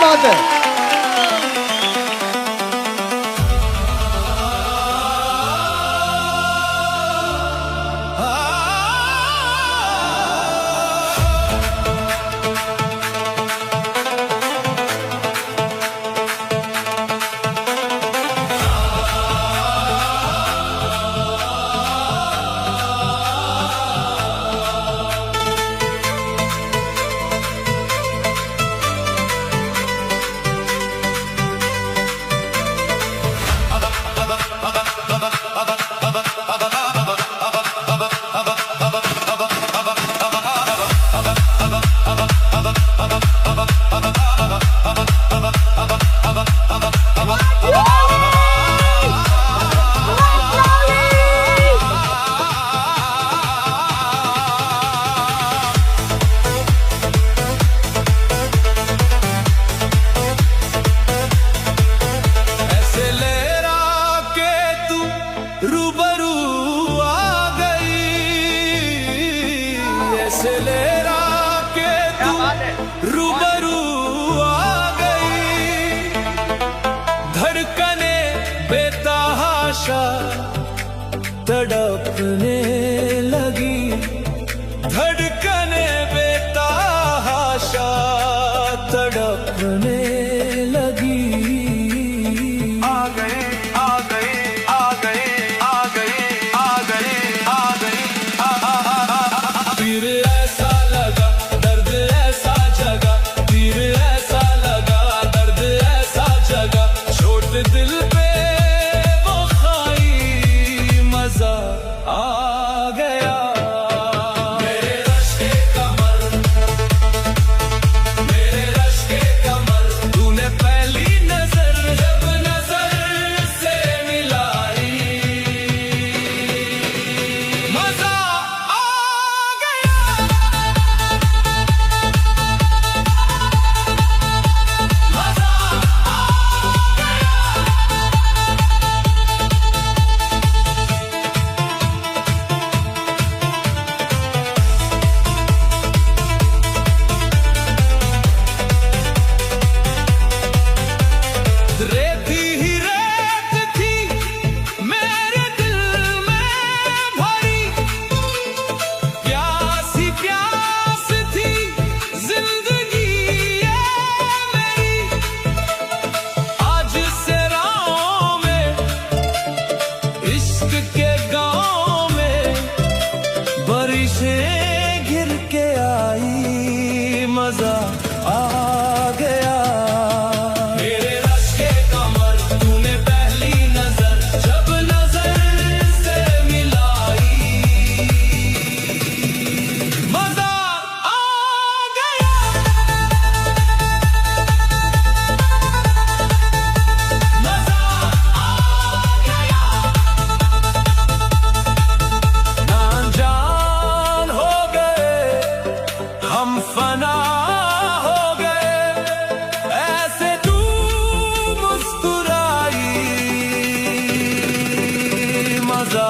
बात है। रूबरू आ गई, ऐसे लेरा के तू रूबरू आ गई। धड़कने बेतहाशा तड़पने लगी, धड़कने बेतहाशा तड़पने लगी। आ गए आ गए आ गए आ गए आ गए आ गए, तीर ऐसा लगा दर्द ऐसा जगा, तीर ऐसा लगा दर्द ऐसा जगा। चोट दिल पे वो खाई मजा आ गया। मेरे रश के कमर, मेरे रश के कमर, तूने पहली नजर जब नजर से मिलाई, मजा आ गया, मजा आ गया। रेती ही रेत थी मेरे दिल में भरी, प्यास ही प्यास थी जिंदगी ये मेरी। आज से राहों में इश्क के गाँव में बारिशें घिर के आई, मजा आ गया। मेरे रश के कमर, तूने पहली नजर जब नजर से मिलाई, मजा आ गया, मजा आ गया। ना जान हो गए हम, फना हो गए, ऐसे तू मुस्कुराई, मजा